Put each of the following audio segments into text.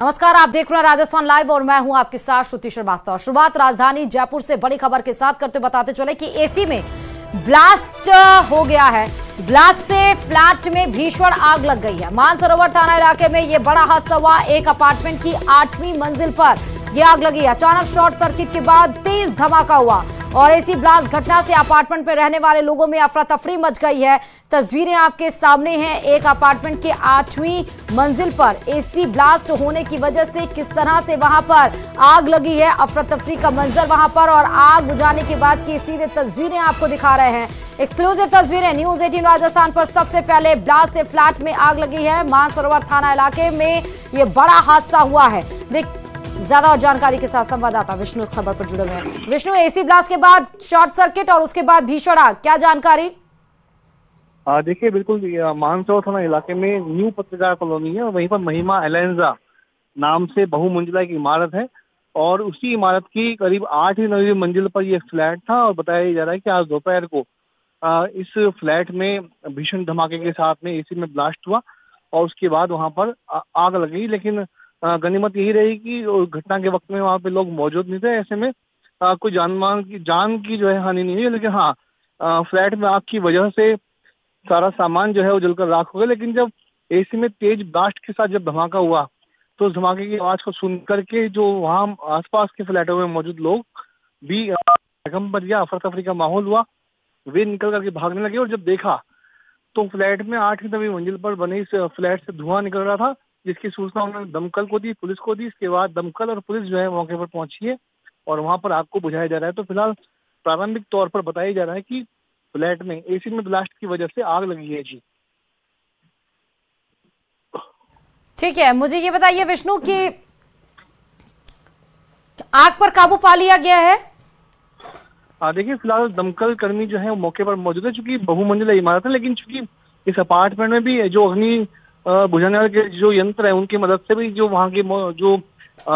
नमस्कार, आप देख रहे हैं राजस्थान लाइव और मैं हूं आपके साथ श्रुति श्रीवास्तव। शुरुआत राजधानी जयपुर से बड़ी खबर के साथ करते बताते चले कि एसी में ब्लास्ट हो गया है। ब्लास्ट से फ्लैट में भीषण आग लग गई है। मानसरोवर थाना इलाके में यह बड़ा हादसा हुआ। एक अपार्टमेंट की 8वीं मंजिल पर यह आग लगी। अचानक शॉर्ट सर्किट के बाद तेज धमाका हुआ और एसी ब्लास्ट घटना से अपार्टमेंट में रहने वाले लोगों में अफरा तफरी मच गई है। तस्वीरें आपके सामने हैं। एक अपार्टमेंट के 8वीं मंजिल पर एसी ब्लास्ट होने की वजह से किस तरह से वहां पर आग लगी है। अफरा तफरी का मंजर वहां पर और आग बुझाने के बाद की सीधे तस्वीरें आपको दिखा रहे हैं। एक्सक्लूसिव तस्वीरें न्यूज 18 राजस्थान पर। सबसे पहले ब्लास्ट से फ्लैट में आग लगी है। मानसरोवर थाना इलाके में यह बड़ा हादसा हुआ है। ज्यादा और जानकारी के साथ संवाददाता विष्णु खबर पर जुड़े हुए हैं। विष्णु, एसी ब्लास्ट के बाद शॉर्ट सर्किट और उसके बाद भीषण आग, क्या जानकारी? देखिए, बिल्कुल मानसरोवर थाना इलाके में न्यू पत्रकार कॉलोनी है और वहीं पर महिमा एलेंजा नाम से बहुमंजिला की इमारत है और उसी इमारत की करीब 8वीं 9वीं मंजिल पर यह फ्लैट था और बताया जा रहा है कि आज दोपहर को इस फ्लैट में भीषण धमाके के साथ में एसी में ब्लास्ट हुआ और उसके बाद वहां पर आग लगी। लेकिन गनीमत यही रही कि घटना के वक्त में वहां पे लोग मौजूद नहीं थे। ऐसे में कोई जान की जो है हानि नहीं हुई। लेकिन हाँ, फ्लैट में आग की वजह से सारा सामान जो है वो जलकर राख हो गया। लेकिन जब एसी में तेज ब्लास्ट के साथ जब धमाका हुआ तो उस धमाके की आवाज को सुन करके जो वहां आसपास के फ्लैटों में मौजूद लोग भी भूकंप या अफरा तफरी का माहौल हुआ। वे निकल करके भागने लगे और जब देखा तो फ्लैट में 8वीं 9वीं मंजिल पर बने इस फ्लैट से धुआं निकल रहा था, जिसकी सूचना उन्होंने दमकल को दी, पुलिस को दी। इसके बाद दमकल और पुलिस जो है मौके पर पहुंची है और वहां पर आग को बुझाया जा रहा है। तो फिलहाल प्रारंभिक तौर पर बताया जा रहा है कि फ्लैट में एसी में ब्लास्ट की वजह से आग लगी है। जी ठीक है, मुझे ये बताइए विष्णु कि आग पर काबू पा लिया गया है? देखिए, फिलहाल दमकल कर्मी जो है वो मौके पर मौजूद है। चूंकि बहुमंजिला इमारत है, लेकिन चूंकि इस अपार्टमेंट में भी जो अग्नि बुझाने वाले के जो यंत्र है उनकी मदद से भी जो वहाँ के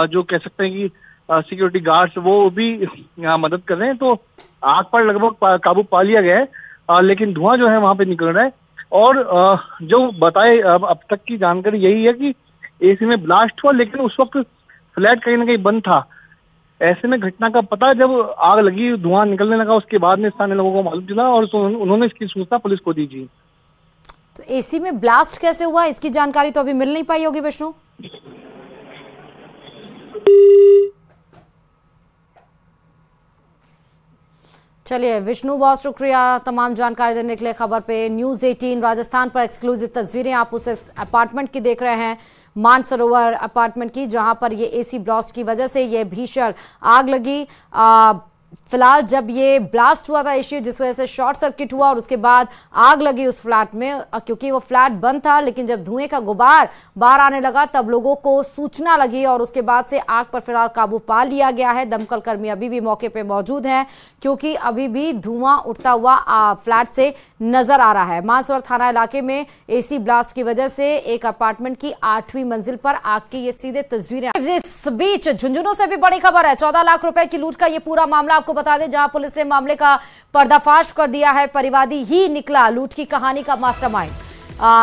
जो कह सकते हैं कि सिक्योरिटी गार्ड्स वो भी यहाँ मदद कर रहे हैं। तो आग पर लगभग काबू पा लिया गया है, लेकिन धुआं जो है वहाँ पे निकल रहा है। और जो बताए अब तक की जानकारी यही है कि एसी में ब्लास्ट हुआ, लेकिन उस वक्त फ्लैट कहीं ना कहीं बंद था। ऐसे में घटना का पता जब आग लगी, धुआं निकलने लगा, उसके बाद में स्थानीय लोगों को मालूम चला और उन्होंने इसकी सूचना पुलिस को दी। जी, तो एसी में ब्लास्ट कैसे हुआ, इसकी जानकारी तो अभी मिल नहीं पाई होगी विष्णु? चलिए विष्णु, बहुत शुक्रिया तमाम जानकारी देने के लिए। खबर पे न्यूज 18 राजस्थान पर एक्सक्लूसिव तस्वीरें आप उस अपार्टमेंट की देख रहे हैं, मानसरोवर अपार्टमेंट की, जहां पर ये एसी ब्लास्ट की वजह से ये भीषण आग लगी। फिलहाल जब ये ब्लास्ट हुआ था इश्यू, जिस वजह से शॉर्ट सर्किट हुआ और उसके बाद आग लगी उस फ्लैट में, क्योंकि वो फ्लैट बंद था। लेकिन जब धुएं का गुबार बाहर आने लगा तब लोगों को सूचना लगी और उसके बाद से आग पर फिलहाल काबू पा लिया गया है। दमकल कर्मी अभी भी मौके पे मौजूद हैं क्योंकि अभी भी धुआं उठता हुआ फ्लैट से नजर आ रहा है। मानसरोवर थाना इलाके में एसी ब्लास्ट की वजह से एक अपार्टमेंट की 8वीं मंजिल पर आग की ये सीधे तस्वीरें। इस बीच झुंझुनू से भी बड़ी खबर है। 14 लाख रुपए की लूट का ये पूरा मामला आपको बता दें, जहां पुलिस ने मामले का पर्दाफाश कर दिया है। परिवादी ही निकला लूट की कहानी का मास्टरमाइंड।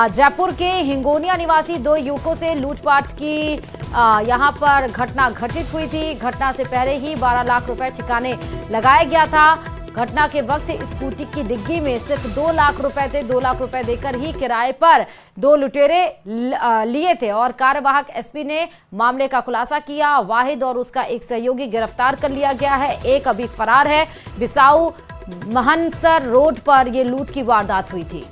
जयपुर के हिंगोनिया निवासी 2 युवकों से लूटपाट की यहां पर घटना घटित हुई थी। घटना से पहले ही 12 लाख रुपए ठिकाने लगाया गया था। घटना के वक्त स्कूटी की डिग्गी में सिर्फ 2 लाख रुपए थे। 2 लाख रुपए देकर ही किराए पर 2 लुटेरे लिए थे और कार्यवाहक एसपी ने मामले का खुलासा किया। वाहिद और उसका एक सहयोगी गिरफ्तार कर लिया गया है। एक अभी फरार है। बिसाऊ महनसर रोड पर यह लूट की वारदात हुई थी।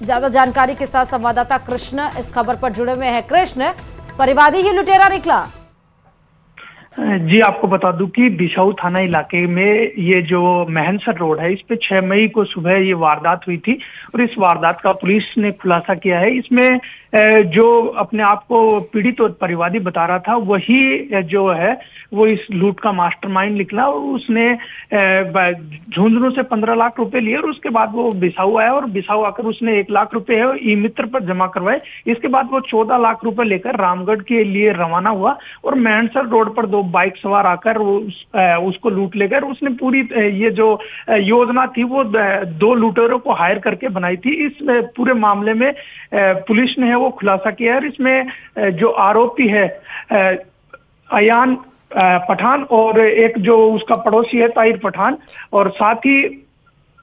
ज्यादा जानकारी के साथ संवाददाता कृष्ण इस खबर पर जुड़े हुए हैं। कृष्ण, परिवादी ही लुटेरा निकला? जी, आपको बता दूं कि बिसाऊ थाना इलाके में ये जो महनसर रोड है, इस पे 6 मई को सुबह ये वारदात हुई थी और इस वारदात का पुलिस ने खुलासा किया है। इसमें जो अपने आप को पीड़ित और परिवादी बता रहा था वही जो है वो इस लूट का मास्टरमाइंड निकला और उसने झुंझुनू से 15 लाख रुपए लिए और उसके बाद वो बिसाऊ आया और बिसाऊ आकर उसने 1 लाख रुपए है ई मित्र पर जमा करवाए। इसके बाद वो 14 लाख रुपए लेकर रामगढ़ के लिए रवाना हुआ और महनसर रोड पर 2 दो बाइक सवार आकर उसको लूट ले गए। उसने पूरी ये जो योजना थी वो 2 लुटेरों को हायर करके बनाई थी। इस पूरे मामले में पुलिस ने है वो खुलासा किया है। इसमें जो आरोपी है अयान पठान और एक जो उसका पड़ोसी है ताहिर पठान, और साथ ही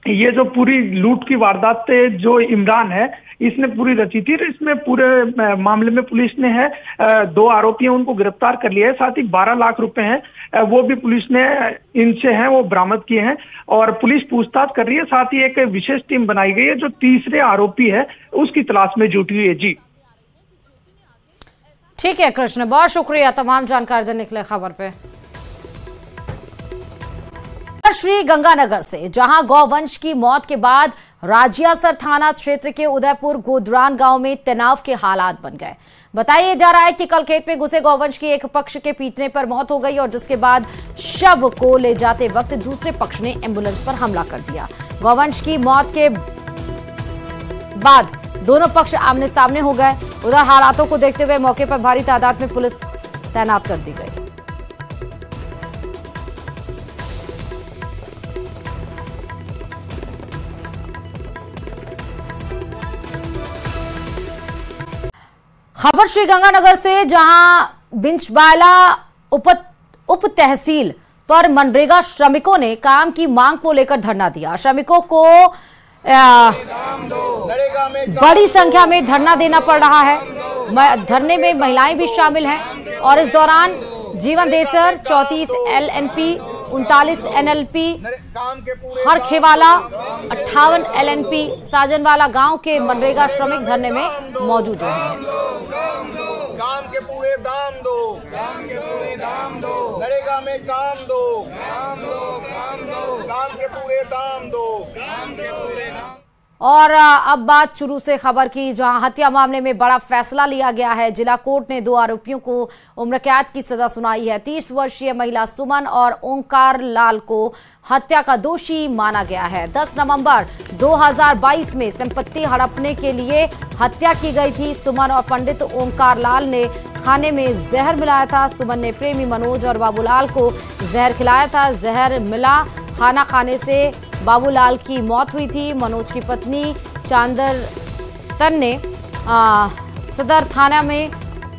ये जो पूरी लूट की वारदात जो इमरान है इसने पूरी रची थी। इसमें पूरे मामले में पुलिस ने है 2 आरोपी हैं उनको गिरफ्तार कर लिया है। साथ ही 12 लाख रुपए हैं वो भी पुलिस ने इनसे हैं वो बरामद किए हैं और पुलिस पूछताछ कर रही है। साथ ही एक विशेष टीम बनाई गई है जो तीसरे आरोपी है उसकी तलाश में जुटी हुई है। जी ठीक है कृष्ण, बहुत शुक्रिया तमाम जानकारी देने के लिए खबर पे। श्री गंगानगर से जहां गौवंश की मौत के बाद राजियासर थाना क्षेत्र के उदयपुर गोदरान गांव में तनाव के हालात बन गए। बताया जा रहा है कि कल खेत में घुसे गौवंश की एक पक्ष के पीटने पर मौत हो गई और जिसके बाद शव को ले जाते वक्त दूसरे पक्ष ने एम्बुलेंस पर हमला कर दिया। गौवंश की मौत के बाद दोनों पक्ष आमने सामने हो गए। उधर हालातों को देखते हुए मौके पर भारी तादाद में पुलिस तैनात कर दी गई। खबर श्रीगंगानगर से जहां बिंचबाला उप तहसील पर मनरेगा श्रमिकों ने काम की मांग को लेकर धरना दिया। श्रमिकों को बड़ी संख्या में धरना देना पड़ रहा है। धरने में महिलाएं भी शामिल हैं और इस दौरान जीवन देसर 34 LNP 39 NLP हरखेवाला 58 LNP साजनवाला गांव के मनरेगा श्रमिक धरने में मौजूद रहे। काम के पूरे दाम दो, काम के पूरे दाम दो, नरेगा में काम दो, काम दो, काम दो, काम के पूरे दाम दो, काम के पूरे दाम। और अब बात शुरू से खबर की, जहां हत्या मामले में बड़ा फैसला लिया गया है। जिला कोर्ट ने 2 आरोपियों को उम्र कैद की सजा सुनाई है। 30 वर्षीय महिला सुमन और ओंकार लाल को हत्या का दोषी माना गया है। 10 नवंबर 2022 में संपत्ति हड़पने के लिए हत्या की गई थी। सुमन और पंडित ओंकार लाल ने खाने में जहर मिलाया था। सुमन ने प्रेमी मनोज और बाबूलाल को जहर खिलाया था। जहर मिला खाना खाने से बाबूलाल की मौत हुई थी। मनोज की पत्नी चांदरतन ने सदर थाना में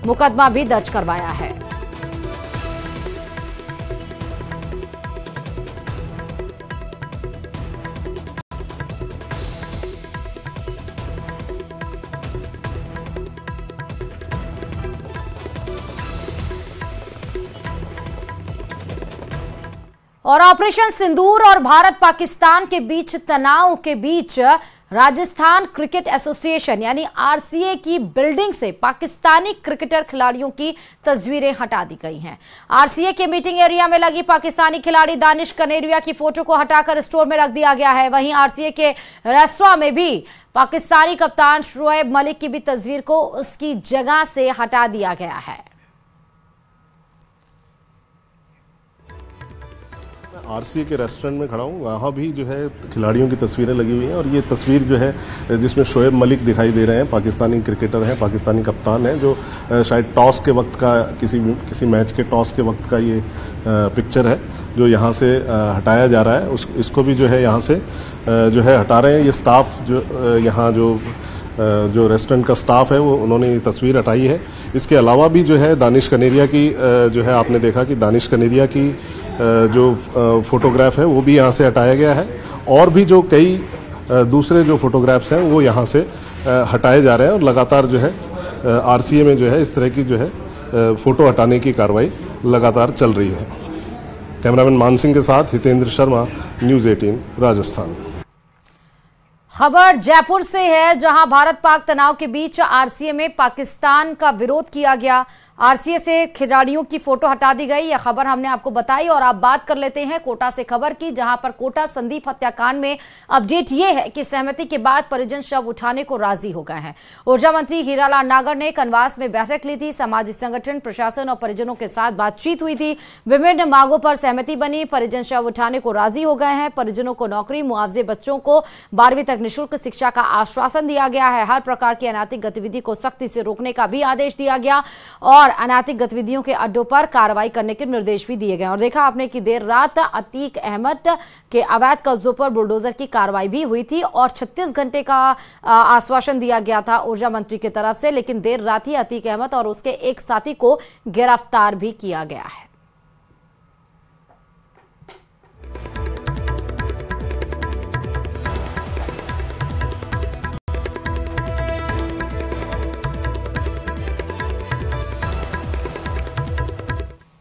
मुकदमा भी दर्ज करवाया है। और ऑपरेशन सिंदूर और भारत पाकिस्तान के बीच तनाव के बीच राजस्थान क्रिकेट एसोसिएशन यानी RCA की बिल्डिंग से पाकिस्तानी क्रिकेटर खिलाड़ियों की तस्वीरें हटा दी गई हैं। RCA के मीटिंग एरिया में लगी पाकिस्तानी खिलाड़ी दानिश कनेरिया की फोटो को हटाकर स्टोर में रख दिया गया है। वहीं RCA के रेस्तरां में भी पाकिस्तानी कप्तान शोएब मलिक की भी तस्वीर को उसकी जगह से हटा दिया गया है। RCA के रेस्टोरेंट में खड़ा हूँ, वहाँ भी जो है खिलाड़ियों की तस्वीरें लगी हुई हैं और ये तस्वीर जो है जिसमें शोएब मलिक दिखाई दे रहे हैं, पाकिस्तानी क्रिकेटर हैं, पाकिस्तानी कप्तान हैं, जो शायद टॉस के वक्त का किसी मैच के टॉस के वक्त का ये पिक्चर है जो यहाँ से हटाया जा रहा है। इसको भी जो है यहाँ से जो है हटा रहे हैं। ये स्टाफ जो यहाँ जो रेस्टोरेंट का स्टाफ है वो उन्होंने ये तस्वीर हटाई है। इसके अलावा भी जो है दानिश कनेरिया की जो है आपने देखा कि दानिश कनेरिया की जो फोटोग्राफ है वो भी यहाँ से हटाया गया है और भी जो कई दूसरे जो फोटोग्राफ्स हैं वो यहाँ से हटाए जा रहे हैं और लगातार जो है RCA में जो है इस तरह की जो है फोटो हटाने की कार्रवाई लगातार चल रही है। कैमरामैन मान सिंह के साथ हितेंद्र शर्मा, न्यूज़ 18 राजस्थान। खबर जयपुर से है, जहां भारत पाक तनाव के बीच RCA में पाकिस्तान का विरोध किया गया। RCA से खिलाड़ियों की फोटो हटा दी गई। यह खबर हमने आपको बताई और आप बात कर लेते हैं कोटा से खबर की, जहां पर कोटा संदीप हत्याकांड में अपडेट ये है कि सहमति के बाद परिजन शव उठाने को राजी हो गए हैं। ऊर्जा मंत्री हीरालाल नागर ने कनवास में बैठक ली थी। सामाजिक संगठन, प्रशासन और परिजनों के साथ बातचीत हुई थी। विभिन्न मांगों पर सहमति बनी। परिजन शव उठाने को राजी हो गए हैं। परिजनों को नौकरी, मुआवजे, बच्चों को 12वीं तक निःशुल्क शिक्षा का आश्वासन दिया गया है। हर प्रकार की अनैतिक गतिविधि को सख्ती से रोकने का भी आदेश दिया गया और अनैतिक गतिविधियों के अड्डों पर कार्रवाई करने के निर्देश भी दिए गए। और देखा आपने कि देर रात अतीक अहमद के अवैध कब्जों पर बुलडोजर की कार्रवाई भी हुई थी और 36 घंटे का आश्वासन दिया गया था ऊर्जा मंत्री की तरफ से, लेकिन देर रात ही अतीक अहमद और उसके एक साथी को गिरफ्तार भी किया गया है।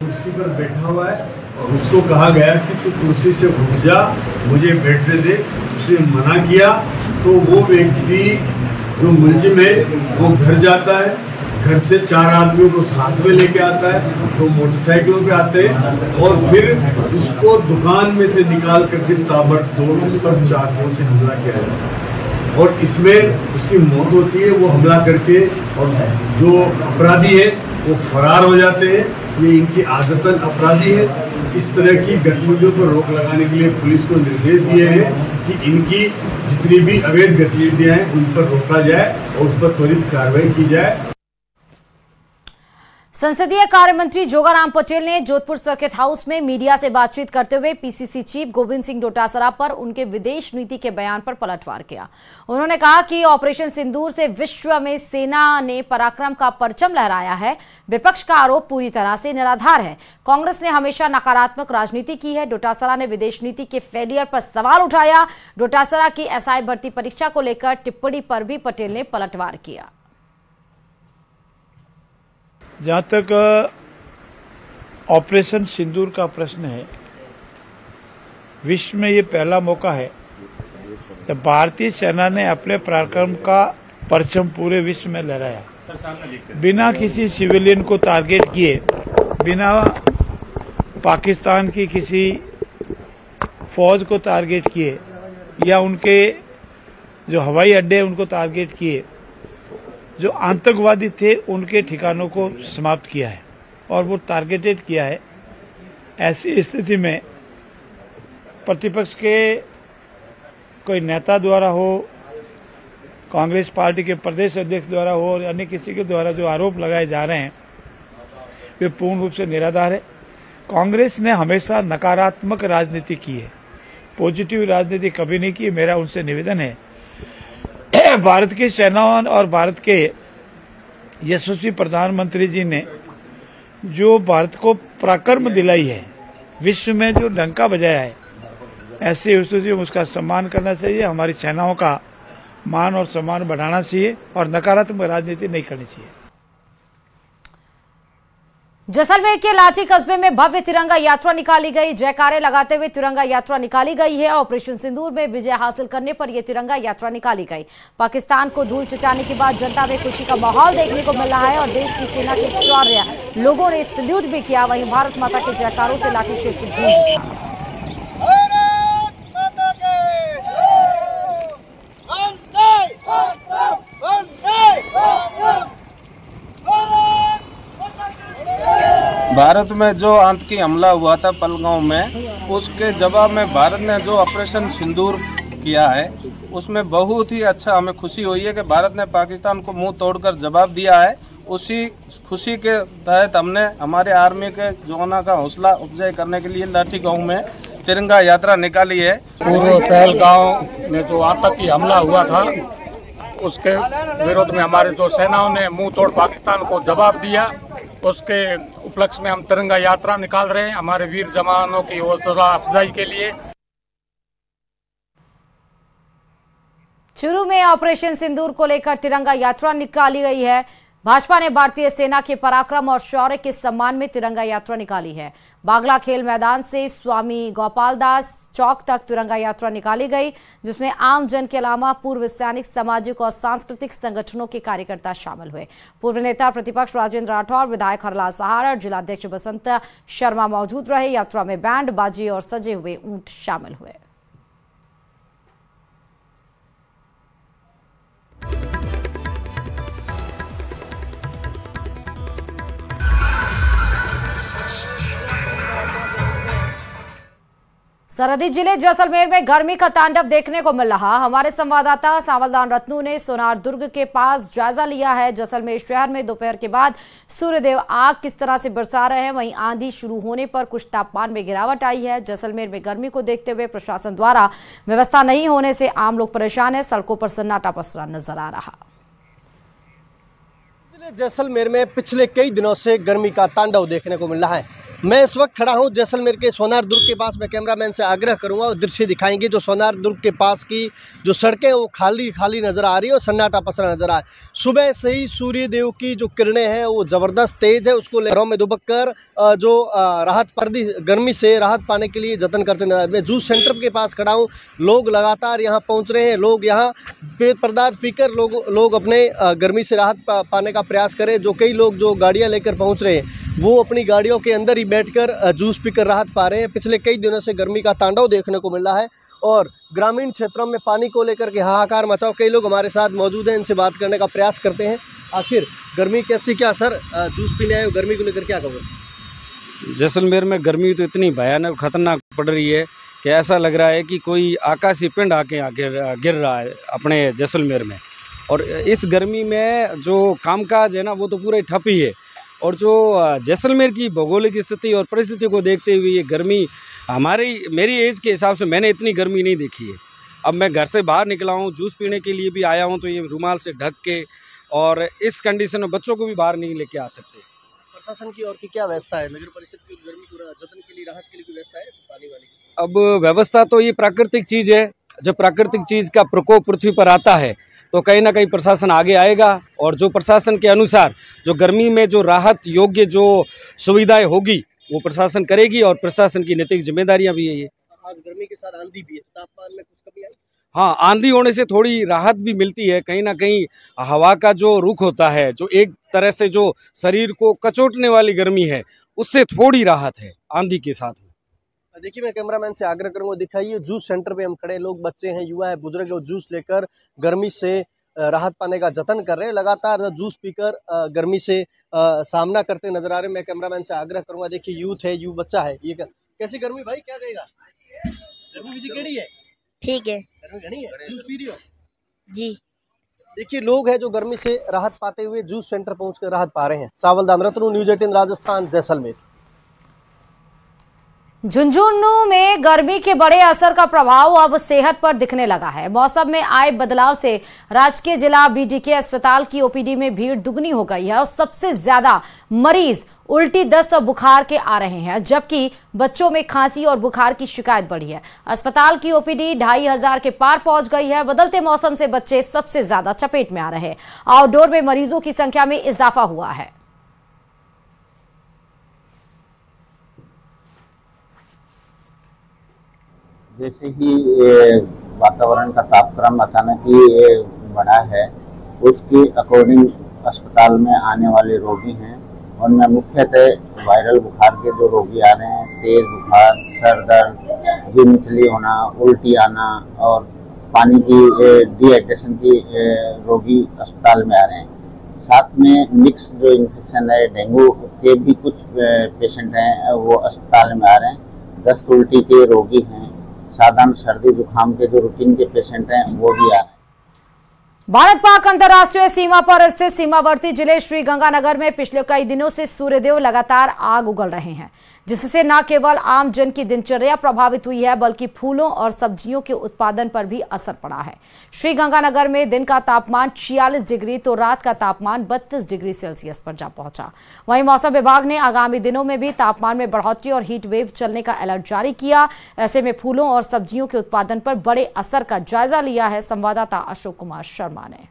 कुर्सी पर बैठा हुआ है और उसको कहा गया कि तू कुर्सी से उठ जा, मुझे बैठने दे। उसने मना किया तो वो व्यक्ति जो मुलजिम है वो घर जाता है, घर से 4 आदमियों को साथ में लेके आता है, 2 मोटरसाइकिलों पे आते हैं और फिर उसको दुकान में से निकाल करके ताबड़तोड़ उस पर चाकुओं से हमला किया जाता है और इसमें उसकी मौत होती है। वो हमला करके और जो अपराधी है वो फरार हो जाते हैं। ये इनकी आदतन अपराधी है। इस तरह की गतिविधियों पर रोक लगाने के लिए पुलिस को निर्देश दिए हैं कि इनकी जितनी भी अवैध गतिविधियां हैं उन पर रोका जाए और उस पर त्वरित कार्रवाई की जाए। संसदीय कार्य मंत्री जोगाराम पटेल ने जोधपुर सर्किट हाउस में मीडिया से बातचीत करते हुए पीसीसी चीफ गोविंद सिंह डोटासरा पर उनके विदेश नीति के बयान पर पलटवार किया। उन्होंने कहा कि ऑपरेशन सिंदूर से विश्व में सेना ने पराक्रम का परचम लहराया है। विपक्ष का आरोप पूरी तरह से निराधार है। कांग्रेस ने हमेशा नकारात्मक राजनीति की है। डोटासरा ने विदेश नीति के फेलियर पर सवाल उठाया। डोटासरा की एसआई भर्ती परीक्षा को लेकर टिप्पणी पर भी पटेल ने पलटवार किया। जहाँ तक ऑपरेशन सिंदूर का प्रश्न है, विश्व में ये पहला मौका है जब भारतीय सेना ने अपने पराक्रम का परचम पूरे विश्व में लहराया, बिना किसी सिविलियन को टारगेट किए, बिना पाकिस्तान की किसी फौज को टारगेट किए या उनके जो हवाई अड्डे उनको टारगेट किए, जो आतंकवादी थे उनके ठिकानों को समाप्त किया है और वो टारगेटेड किया है। ऐसी स्थिति में प्रतिपक्ष के कोई नेता द्वारा हो, कांग्रेस पार्टी के प्रदेश अध्यक्ष द्वारा हो और अन्य किसी के द्वारा जो आरोप लगाए जा रहे हैं वे पूर्ण रूप से निराधार है। कांग्रेस ने हमेशा नकारात्मक राजनीति की है, पॉजिटिव राजनीति कभी नहीं की। मेरा उनसे निवेदन है, भारत की सेना और भारत के यशस्वी प्रधानमंत्री जी ने जो भारत को पराक्रम दिलाई है, विश्व में जो डंका बजाया है, ऐसी स्थिति में उसका सम्मान करना चाहिए। हमारी सेनाओं का मान और सम्मान बढ़ाना चाहिए और नकारात्मक राजनीति नहीं करनी चाहिए। जैसलमेर के लाठी कस्बे में भव्य तिरंगा यात्रा निकाली गई। जयकारे लगाते हुए तिरंगा यात्रा निकाली गई है। ऑपरेशन सिंदूर में विजय हासिल करने पर यह तिरंगा यात्रा निकाली गई। पाकिस्तान को धूल चटाने के बाद जनता में खुशी का माहौल देखने को मिल रहा है और देश की सेना के शौर्य लोगों ने सल्यूट भी किया। वहीं भारत माता के जयकारों से लाठी क्षेत्र गूंज उठा। भारत में जो आतंकी हमला हुआ था पहलगांव में, उसके जवाब में भारत ने जो ऑपरेशन सिंदूर किया है उसमें बहुत ही अच्छा हमें खुशी हुई है कि भारत ने पाकिस्तान को मुंह तोड़कर जवाब दिया है। उसी खुशी के तहत हमने हमारे आर्मी के जवानों का हौसला अफजाई करने के लिए लाठी गांव में तिरंगा यात्रा निकाली है। पूर्व पहलगांव में जो आतंकी हमला हुआ था उसके विरोध में हमारे जो सेनाओं ने मुंह तोड़ पाकिस्तान को जवाब दिया, उसके उपलक्ष्य में हम तिरंगा यात्रा निकाल रहे हैं हमारे वीर जवानों की हौसला अफजाई के लिए। चूरू में ऑपरेशन सिंदूर को लेकर तिरंगा यात्रा निकाली गई है। भाजपा ने भारतीय सेना के पराक्रम और शौर्य के सम्मान में तिरंगा यात्रा निकाली है। बागला खेल मैदान से स्वामी गोपाल दास चौक तक तिरंगा यात्रा निकाली गई, जिसमें आम जन के अलावा पूर्व सैनिक, सामाजिक और सांस्कृतिक संगठनों के कार्यकर्ता शामिल हुए। पूर्व नेता प्रतिपक्ष राजेंद्र राठौर, विधायक हरलाल सहारा, जिलाध्यक्ष बसंत शर्मा मौजूद रहे। यात्रा में बैंड बाजी और सजे हुए ऊंट शामिल हुए। सरहदी जिले जैसलमेर में गर्मी का तांडव देखने को मिल रहा। हमारे संवाददाता सावलदान रत्नू ने सोनार दुर्ग के पास जायजा लिया है। जैसलमेर शहर में दोपहर के बाद सूर्यदेव आग किस तरह से बरसा रहे हैं, वहीं आंधी शुरू होने पर कुछ तापमान में गिरावट आई है। जैसलमेर में गर्मी को देखते हुए प्रशासन द्वारा व्यवस्था नहीं होने से आम लोग परेशान है। सड़कों पर सन्नाटा पसरा नजर आ रहा। जैसलमेर में पिछले कई दिनों से गर्मी का तांडव देखने को मिल रहा है। मैं इस वक्त खड़ा हूं जैसलमेर के सोनार दुर्ग के पास। मैं कैमरामैन से आग्रह करूंगा और दृश्य दिखाएंगे। जो सोनार दुर्ग के पास की जो सड़कें वो खाली खाली नज़र आ रही है और सन्नाटा पसरा नज़र आ रहा है। सुबह से ही सूर्यदेव की जो किरणें हैं वो ज़बरदस्त तेज़ है। उसको घरों में दुबक कर जो राहत गर्मी से राहत पाने के लिए जतन करते नजर। मैं जूस सेंटर के पास खड़ा हूँ। लोग लगातार यहाँ पहुँच रहे हैं। लोग यहाँ पेय पदार्थ पीकर लोग अपने गर्मी से राहत पाने का प्रयास करें। जो कई लोग जो गाड़ियाँ लेकर पहुँच रहे हैं वो अपनी गाड़ियों के अंदर ही बैठकर जूस पीकर राहत पा रहे हैं। पिछले कई दिनों से गर्मी का तांडव देखने को मिल रहा है और ग्रामीण क्षेत्रों में पानी को लेकर के हाहाकार मचाओ। कई लोग हमारे साथ मौजूद हैं, इनसे बात करने का प्रयास करते हैं। आखिर गर्मी कैसी, क्या सर जूस पीने आए हो, गर्मी को लेकर क्या कहोगे? जैसलमेर में गर्मी तो इतनी भयानक खतरनाक पड़ रही है कि ऐसा लग रहा है कि कोई आकाशीय पिंड आके गिर रहा है अपने जैसलमेर में। और इस गर्मी में जो कामकाज है ना वो तो पूरा ठप ही है। और जो जैसलमेर की भौगोलिक स्थिति और परिस्थिति को देखते हुए ये गर्मी मेरी एज के हिसाब से मैंने इतनी गर्मी नहीं देखी है। अब मैं घर से बाहर निकला हूँ, जूस पीने के लिए भी आया हूँ तो ये रुमाल से ढक के, और इस कंडीशन में बच्चों को भी बाहर नहीं लेके आ सकते। प्रशासन की और की क्या व्यवस्था है? नगर परिषद की गर्मी को जतन के लिए, राहत के लिए कोई व्यवस्था है पानी वाली? अब व्यवस्था तो ये प्राकृतिक चीज़ है। जब प्राकृतिक चीज़ का प्रकोप पृथ्वी पर आता है तो कहीं ना कहीं प्रशासन आगे आएगा और जो प्रशासन के अनुसार जो गर्मी में जो राहत योग्य जो सुविधाएं होगी वो प्रशासन करेगी और प्रशासन की नैतिक जिम्मेदारियां भी है ये। आज गर्मी के साथ आंधी भी है, तापमान में कुछ कमी आई? हाँ, आंधी होने से थोड़ी राहत भी मिलती है। कहीं ना कहीं हवा का जो रुख होता है, जो एक तरह से जो शरीर को कचोटने वाली गर्मी है, उससे थोड़ी राहत है आंधी के साथ। देखिए, मैं कैमरामैन से आग्रह करूंगा, दिखाइए जूस सेंटर पे हम खड़े, लोग बच्चे हैं, युवा है, बुजुर्ग है, जूस लेकर गर्मी से राहत पाने का जतन कर रहे हैं। लगातार जूस पीकर गर्मी से सामना करते नजर आ रहे हैं। मैं कैमरामैन से आग्रह करूंगा, देखिए यूथ है, बच्चा है, ये कैसी गर्मी भाई, क्या कहेगा? गर्मी जी केड़ी है? ठीक है, गर्मी घनी है, जूस पी रही हो? जी। देखिए, लोग हैं जो गर्मी से राहत पाते हुए जूस सेंटर पहुंचकर राहत पा रहे हैं। सावलदान रत्नू, न्यूज़ 18 राजस्थान, जैसलमेर। झुंझुनू में गर्मी के बड़े असर का प्रभाव अब सेहत पर दिखने लगा है। मौसम में आए बदलाव से राजकीय जिला बीडीके अस्पताल की ओपीडी में भीड़ दुगनी हो गई है और सबसे ज्यादा मरीज उल्टी, दस्त और बुखार के आ रहे हैं, जबकि बच्चों में खांसी और बुखार की शिकायत बढ़ी है। अस्पताल की ओपीडी 2500 के पार पहुंच गई है। बदलते मौसम से बच्चे सबसे ज्यादा चपेट में आ रहे हैं। आउटडोर में मरीजों की संख्या में इजाफा हुआ है। जैसे ही वातावरण का तापक्रम अचानक ही बढ़ा है, उसके अकॉर्डिंग अस्पताल में आने वाले रोगी हैं उनमें मुख्यतः वायरल बुखार के जो रोगी आ रहे हैं, तेज बुखार, सर दर्द, जी मिचली होना, उल्टी आना और पानी की डिहाइड्रेशन की रोगी अस्पताल में आ रहे हैं। साथ में मिक्स जो इन्फेक्शन है, डेंगू के भी कुछ पेशेंट हैं वो अस्पताल में आ रहे हैं। दस्त उल्टी के रोगी हैं, साधारण सर्दी जुकाम के जो रूटीन के पेशेंट हैं वो भी आ रहे हैं। भारत पाक अंतर्राष्ट्रीय सीमा पर स्थित सीमावर्ती जिले श्रीगंगानगर में पिछले कई दिनों से सूर्यदेव लगातार आग उगल रहे हैं, जिससे न केवल आम जन की दिनचर्या प्रभावित हुई है बल्कि फूलों और सब्जियों के उत्पादन पर भी असर पड़ा है। श्रीगंगानगर में दिन का तापमान 46 डिग्री तो रात का तापमान 32 डिग्री सेल्सियस पर जा पहुंचा। वहीं मौसम विभाग ने आगामी दिनों में भी तापमान में बढ़ोतरी और हीट वेव चलने का अलर्ट जारी किया। ऐसे में फूलों और सब्जियों के उत्पादन पर बड़े असर का जायजा लिया है संवाददाता अशोक कुमार शर्मा ने।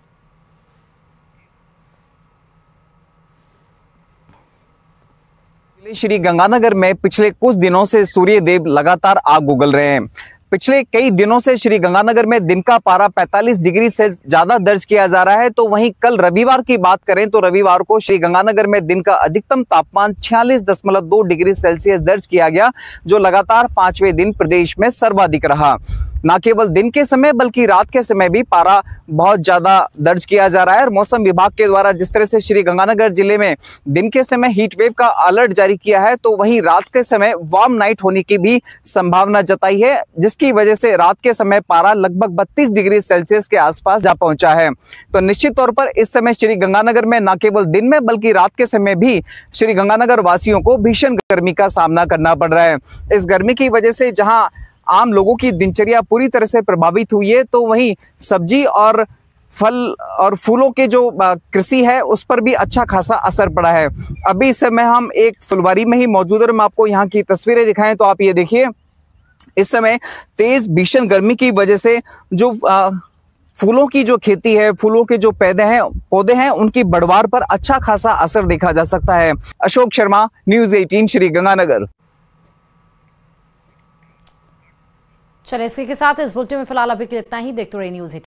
श्री गंगानगर में पिछले कुछ दिनों से सूर्यदेव लगातार आग उगल रहे हैं। पिछले कई दिनों से श्री गंगानगर में दिन का पारा 45 डिग्री से ज्यादा दर्ज किया जा रहा है। तो वहीं कल रविवार की बात करें तो रविवार को श्री गंगानगर में दिन का अधिकतम तापमान 46.2 डिग्री सेल्सियस दर्ज किया गया, जो लगातार 5वें दिन प्रदेश में सर्वाधिक रहा। न केवल दिन के समय बल्कि रात के समय भी पारा बहुत ज्यादा दर्ज किया जा रहा है। और मौसम विभाग के द्वारा जिस तरह से श्री गंगानगर जिले में दिन के समय हीट वेव का अलर्ट जारी किया है, तो वहीं रात के समय वार्म नाइट होने की भी संभावना जताई है, जिसकी वजह से रात के समय पारा लगभग 32 डिग्री सेल्सियस के आसपास जा पहुंचा है। तो निश्चित तौर पर इस समय श्री गंगानगर में न केवल दिन में बल्कि रात के समय भी श्री गंगानगर वासियों को भीषण गर्मी का सामना करना पड़ रहा है। इस गर्मी की वजह से जहां आम लोगों की दिनचर्या पूरी तरह से प्रभावित हुई है, तो वहीं सब्जी और फल और फूलों के जो कृषि है उस पर भी अच्छा खासा असर पड़ा है। अभी इस समय हम एक फुलवारी में ही मौजूद है, मैं आपको यहाँ की तस्वीरें दिखाएं तो आप ये देखिए, इस समय तेज भीषण गर्मी की वजह से जो फूलों की जो खेती है, फूलों के जो पौधे हैं उनकी बढ़वार पर अच्छा खासा असर देखा जा सकता है। अशोक शर्मा, न्यूज़ 18 श्री गंगानगर। चलिए इसी के साथ इस बुलेटिन में फिलहाल अभी के लिए इतना ही। देखते रहिए न्यूज़ 18।